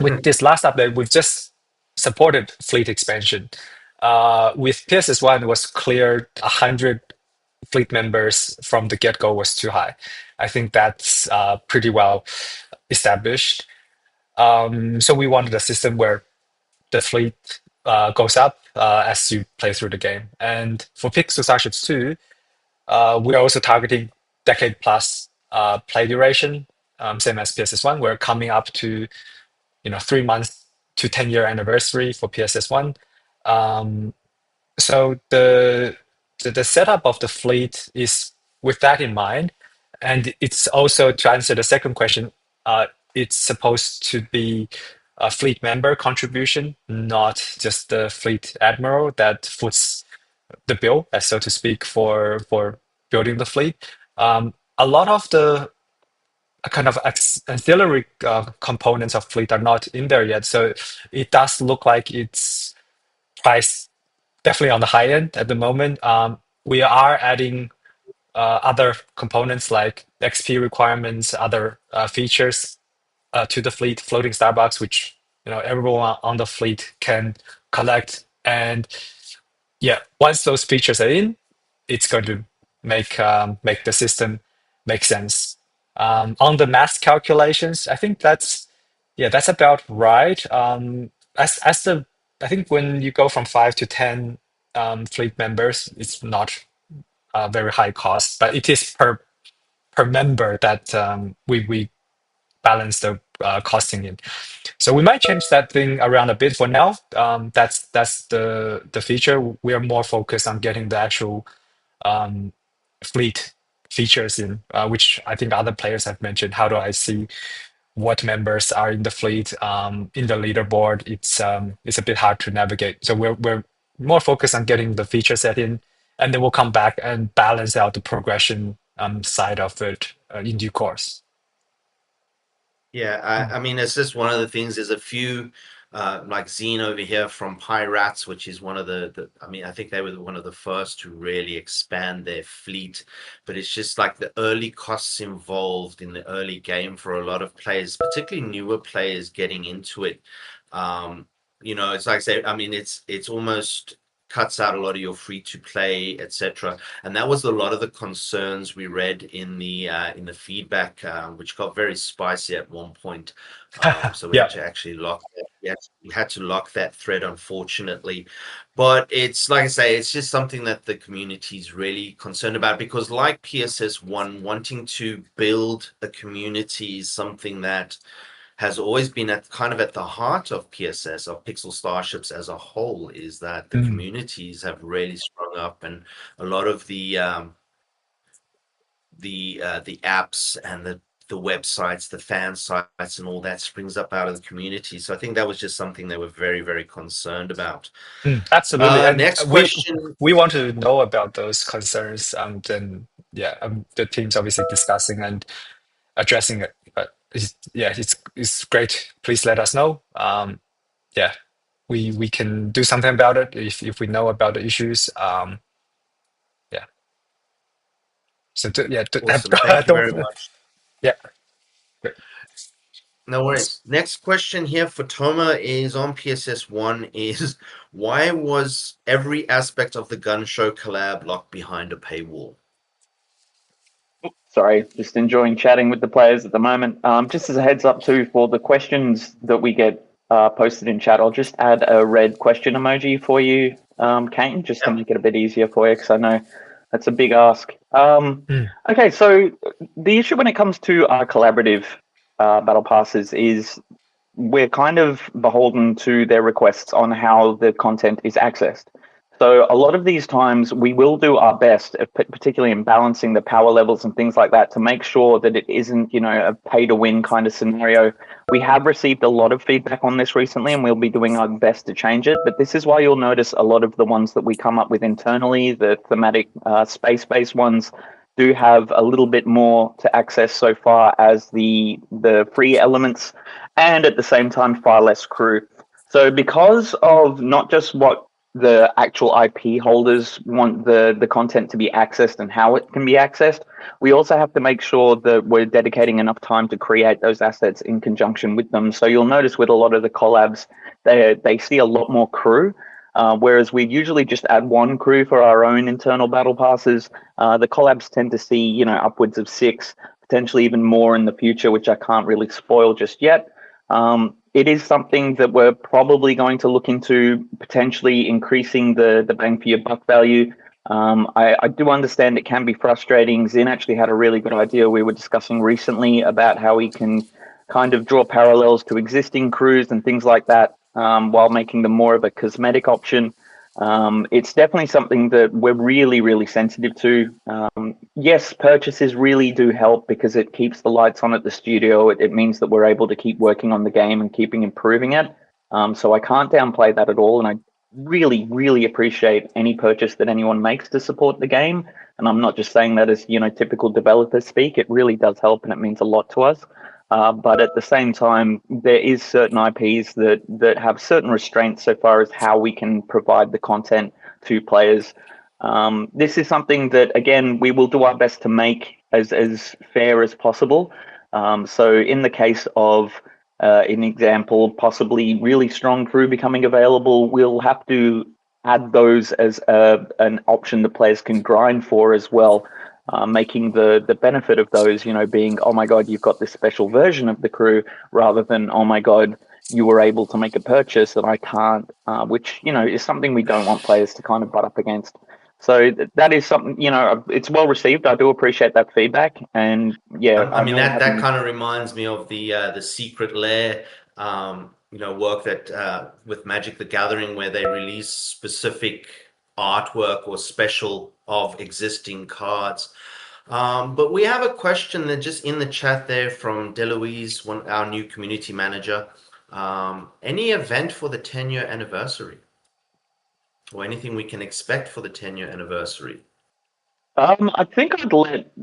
with this last update, we've just supported fleet expansion. With PSS1, it was clear 100 fleet members from the get-go was too high. I think that's pretty well established. So we wanted a system where the fleet goes up as you play through the game. And for Pixel Starships 2, we're also targeting decade plus play duration, same as PSS1. We're coming up to 3 months to 10-year anniversary for PSS1. Um, so the setup of the fleet is with that in mind, and it's also to answer the second question. It's supposed to be a fleet member contribution, not just the fleet admiral that foots the bill, as so to speak, for building the fleet. A lot of the kind of ancillary components of fleet are not in there yet, so it does look like it's priced definitely on the high end at the moment. We are adding other components like XP requirements, other features to the fleet, floating Starbucks, which everyone on the fleet can collect. And yeah, once those features are in, it's going to make the system make sense. On the math calculations, I think that's about right. As the I think when you go from 5 to 10 fleet members, it's not a very high cost, but it is per member that we balance the costing in. So we might change that thing around a bit for now. That's the feature. We are more focused on getting the actual um, fleet features in, which I think other players have mentioned. How do I see what members are in the fleet in the leaderboard? It's a bit hard to navigate. So we're more focused on getting the feature set in, and then we'll come back and balance out the progression side of it in due course. Yeah, Mm. I mean, it's just one of the things. There's a few, like Zine over here from Pirates, which is one of I mean, I think they were one of the first to really expand their fleet. But it's just like the early costs involved in the early game for a lot of players, particularly newer players getting into it. It's like I say, I mean, it's almost cuts out a lot of your free to play, etc. And that was a lot of the concerns we read in the feedback, which got very spicy at one point. So we Yeah. had to actually we had to lock that thread, unfortunately. But it's like I say, it's just something that the community is really concerned about because, like PSS1, wanting to build a community is something that has always been at kind of at the heart of PSS, of Pixel Starships as a whole, is that the Mm. communities have really sprung up, and a lot of the apps and the websites, the fan sites, and all that springs up out of the community. So I think that was just something they were very, very concerned about. Absolutely, and Next we question. we want to know about those concerns. Then yeah, the team's obviously discussing and addressing it. But yeah, it's great. Please let us know. Yeah, we can do something about it if we know about the issues. Yeah. So yeah, Awesome. Thank you don't very much. yeah. Great. No worries. Next question here for Toma is on PSS1 is why was every aspect of the gun show collab locked behind a paywall? Sorry, just enjoying chatting with the players at the moment. Just as a heads up too, for the questions that we get posted in chat, I'll just add a red question emoji for you, Kane, just to Yep. make it a bit easier for you, because I know that's a big ask. Mm. Okay, so the issue when it comes to our collaborative battle passes is we're kind of beholden to their requests on how the content is accessed. So a lot of these times we will do our best, particularly in balancing the power levels and things like that, to make sure that it isn't, a pay to win kind of scenario. We have received a lot of feedback on this recently, and we'll be doing our best to change it. But this is why you'll notice a lot of the ones that we come up with internally, the thematic space-based ones, do have a little bit more to access so far as the free elements, and at the same time far less crew. So because of not just what the actual IP holders want the content to be accessed and how it can be accessed. We also have to make sure that we're dedicating enough time to create those assets in conjunction with them. So you'll notice with a lot of the collabs, they see a lot more crew. Whereas we usually just add one crew for our own internal battle passes. The collabs tend to see, you know, upwards of 6, potentially even more in the future, which I can't really spoil just yet. It is something that we're probably going to look into, potentially increasing the bang for your buck value. I do understand it can be frustrating. Zin actually had a really good idea we were discussing recently about how we can kind of draw parallels to existing crews and things like that, while making them more of a cosmetic option. It's definitely something that we're really, really sensitive to. Yes, purchases really do help because it keeps the lights on at the studio. It means that we're able to keep working on the game and keeping improving it. So I can't downplay that at all. And I really, really appreciate any purchase that anyone makes to support the game. And I'm not just saying that as, you know, typical developer speak. It really does help and it means a lot to us. But at the same time, there is certain IPs that have certain restraints so far as how we can provide the content to players. This is something that, again, we will do our best to make as fair as possible. So in the case of an example, possibly really strong crew becoming available, we'll have to add those as an option that players can grind for as well. Making the benefit of those, you know, being, oh my God, you've got this special version of the crew, rather than, oh my God, you were able to make a purchase that I can't, which, you know, is something we don't want players to kind of butt up against. So that is something, you know, it's well received. I do appreciate that feedback. And yeah, I mean, that kind of reminds me of the Secret Lair, you know, work that with Magic the Gathering, where they release specific artwork or special of existing cards. But we have a question that just in the chat there from Deloise, our new community manager. Any event for the 10-year anniversary, or anything we can expect for the 10-year anniversary? I think I'd let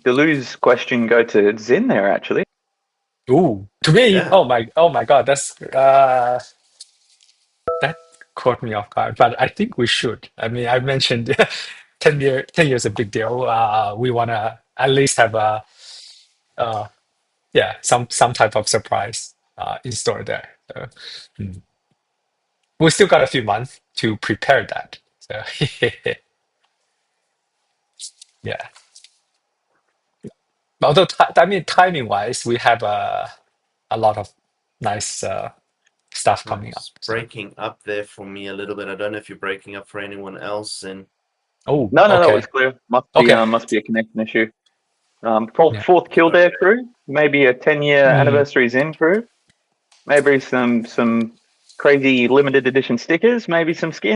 Delu's question go to Zin there, actually. Ooh, to me, Yeah. oh my God, that caught me off guard. But I think we should. I mean, I mentioned 10 years a big deal. We wanna at least have a uh, yeah, some type of surprise in store there. So, mm. We still got a few months to prepare that. So yeah. Although I mean, timing wise, we have a lot of nice stuff coming up. It's So breaking up there for me a little bit. I don't know if you're breaking up for anyone else. And oh, No, it was okay, clear. okay, Must be a connection issue. Fourth, yeah. fourth Kildare crew, maybe a 10-year Mm. anniversary Zen crew, maybe some crazy limited edition stickers, maybe some skins.